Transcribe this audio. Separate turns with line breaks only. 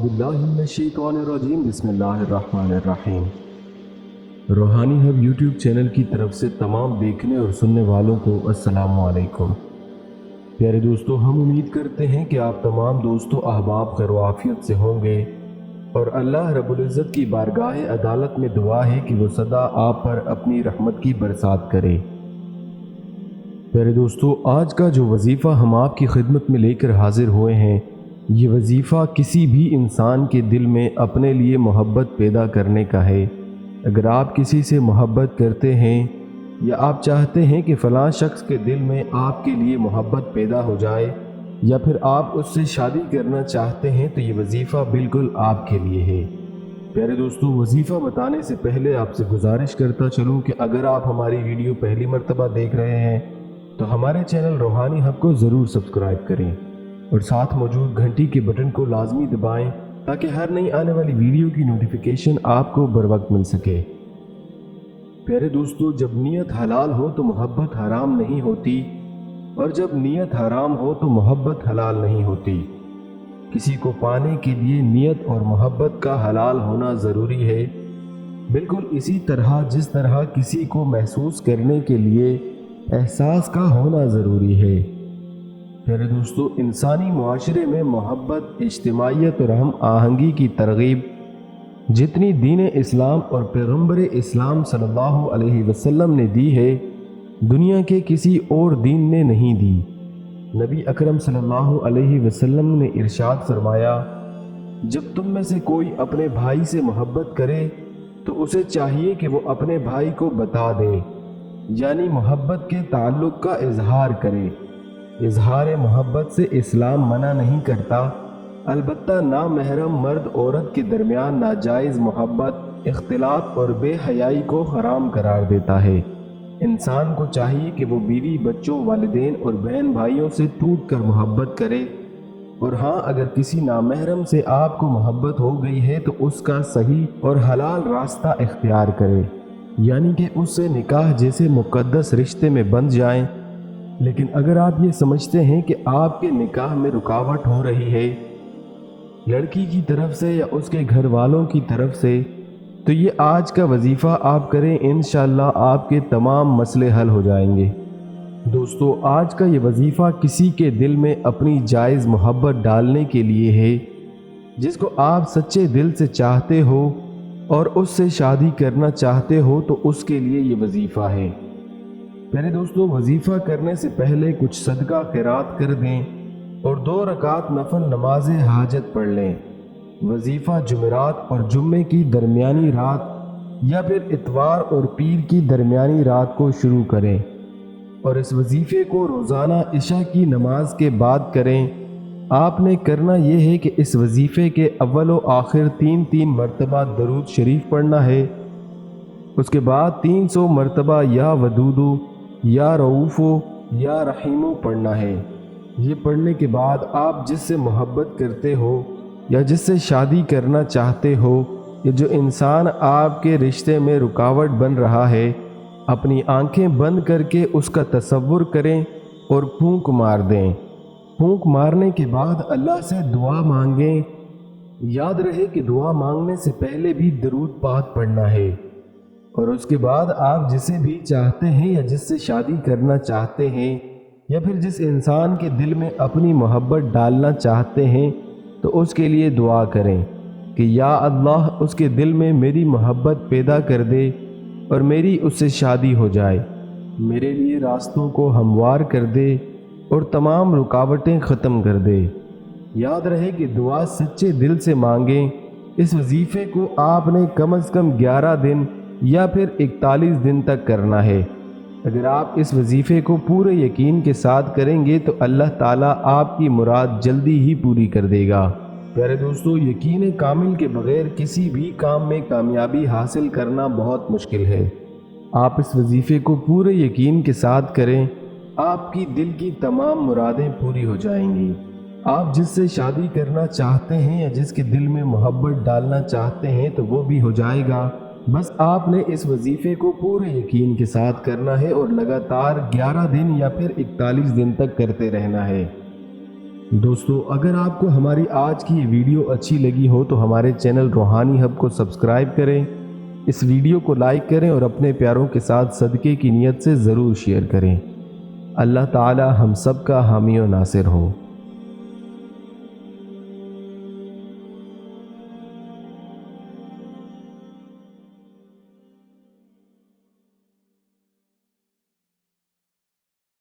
बिस्मिल्लाहिर्रहमानिर्रहीम बिस्मिल्लाहिर्रहमानिर्रहीम। रूहानी हब यूट्यूब चैनल की तरफ से तमाम देखने और सुनने वालों को अस्सलाम वालेकुम। प्यारे दोस्तों, हम उम्मीद करते हैं कि आप तमाम दोस्तों अहबाब खैर-ओ-आफियत से होंगे और अल्लाह रब्बुल इज़्ज़त की बारगाह अदालत में दुआ है कि वो सदा आप पर अपनी रहमत की बरसात करे। प्यारे दोस्तों, आज का जो वजीफ़ा हम आपकी खिदमत में लेकर हाजिर हुए हैं, ये वजीफ़ा किसी भी इंसान के दिल में अपने लिए मोहब्बत पैदा करने का है। अगर आप किसी से मोहब्बत करते हैं या आप चाहते हैं कि फ़लाँ शख्स के दिल में आपके लिए मोहब्बत पैदा हो जाए या फिर आप उससे शादी करना चाहते हैं, तो ये वजीफ़ा बिल्कुल आपके लिए है। प्यारे दोस्तों, वजीफ़ा बताने से पहले आपसे गुजारिश करता चलूँ कि अगर आप हमारी वीडियो पहली मर्तबा देख रहे हैं तो हमारे चैनल रूहानी हब को ज़रूर सब्सक्राइब करें और साथ मौजूद घंटी के बटन को लाजमी दबाएं ताकि हर नई आने वाली वीडियो की नोटिफिकेशन आपको बर वक्त मिल सके। प्यारे दोस्तों, जब नीयत हलाल हो तो मोहब्बत हराम नहीं होती और जब नीयत हराम हो तो मोहब्बत हलाल नहीं होती। किसी को पाने के लिए नीयत और मोहब्बत का हलाल होना ज़रूरी है, बिल्कुल इसी तरह जिस तरह किसी को महसूस करने के लिए एहसास का होना ज़रूरी है। प्यारे दोस्तों, इंसानी मुआशरे में मोहब्बत, इज्तिमाइयत और हम आहंगी की तरगीब जितनी दीन इस्लाम और पैगम्बर इस्लाम सल्लल्लाहु अलैहि वसल्लम ने दी है, दुनिया के किसी और दीन ने नहीं दी। नबी अकरम सल्लल्लाहु अलैहि वसल्लम ने इरशाद फरमाया, जब तुम में से कोई अपने भाई से मोहब्बत करे तो उसे चाहिए कि वो अपने भाई को बता दे, यानी मोहब्बत के ताल्लुक़ का इजहार करे। इजहार मोहब्बत से इस्लाम मना नहीं करता, अलबत्ता नामहरम मर्द औरत के दरमियान नाजायज़ मोहब्बत, इख्तिलात और बेहयाई को हराम करार देता है। इंसान को चाहिए कि वो बीवी, बच्चों, वालिदैन और बहन भाइयों से टूट कर मोहब्बत करे, और हाँ, अगर किसी नामहरम से आपको मोहब्बत हो गई है तो उसका सही और हलाल रास्ता इख्तियार करे, यानी कि उससे निकाह जैसे मुक़द्दस रिश्ते में बंध जाएं। लेकिन अगर आप ये समझते हैं कि आपके निकाह में रुकावट हो रही है लड़की की तरफ से या उसके घर वालों की तरफ से, तो ये आज का वजीफ़ा आप करें, इंशाअल्लाह आपके तमाम मसले हल हो जाएंगे। दोस्तों, आज का ये वजीफ़ा किसी के दिल में अपनी जायज़ मोहब्बत डालने के लिए है जिसको आप सच्चे दिल से चाहते हो और उससे शादी करना चाहते हो, तो उसके लिए ये वजीफ़ा है। प्यारे दोस्तों, वजीफ़ा करने से पहले कुछ सदका खैरात कर दें और 2 रकात नफल नमाज हाजत पढ़ लें। वजीफ़ा जुमेरात और जुम्मे की दरमियानी रात या फिर इतवार और पीर की दरमियानी रात को शुरू करें और इस वजीफ़े को रोज़ाना इशा की नमाज के बाद करें। आपने करना यह है कि इस वजीफ़े के अव्वल व आखिर 3-3 मरतबा दरूद शरीफ पढ़ना है। उसके बाद 300 मरतबा या वदूदु या रऊफ़ो या रहीमो पढ़ना है। ये पढ़ने के बाद आप जिससे मोहब्बत करते हो या जिससे शादी करना चाहते हो या जो इंसान आपके रिश्ते में रुकावट बन रहा है, अपनी आंखें बंद करके उसका तसव्वुर करें और फूंक मार दें। फूंक मारने के बाद अल्लाह से दुआ मांगें। याद रहे कि दुआ मांगने से पहले भी दरूद पाक पढ़ना है और उसके बाद आप जिसे भी चाहते हैं या जिससे शादी करना चाहते हैं या फिर जिस इंसान के दिल में अपनी मोहब्बत डालना चाहते हैं, तो उसके लिए दुआ करें कि या अल्लाह उसके दिल में मेरी मोहब्बत पैदा कर दे और मेरी उससे शादी हो जाए, मेरे लिए रास्तों को हमवार कर दे और तमाम रुकावटें ख़त्म कर दे। याद रहे कि दुआ सच्चे दिल से मांगें। इस वजीफ़े को आपने कम से कम 11 दिन या फिर 41 दिन तक करना है। अगर आप इस वजीफ़े को पूरे यकीन के साथ करेंगे तो अल्लाह ताला आपकी मुराद जल्दी ही पूरी कर देगा। प्यारे दोस्तों, यकीन कामिल के बग़ैर किसी भी काम में कामयाबी हासिल करना बहुत मुश्किल है। आप इस वजीफ़े को पूरे यकीन के साथ करें, आपकी दिल की तमाम मुरादें पूरी हो जाएंगी। आप जिससे शादी करना चाहते हैं या जिसके दिल में मोहब्बत डालना चाहते हैं, तो वो भी हो जाएगा। बस आपने इस वजीफ़े को पूरे यकीन के साथ करना है और लगातार 11 दिन या फिर 41 दिन तक करते रहना है। دوستو اگر آپ کو ہماری آج کی یہ ویڈیو اچھی لگی ہو تو ہمارے چینل روحانی ہب کو سبسکرائب کریں، اس ویڈیو کو لائک کریں اور اپنے پیاروں کے ساتھ صدقے کی نیت سے ضرور شیئر کریں۔ اللہ تعالی ہم سب کا حامی و ناصر ہو۔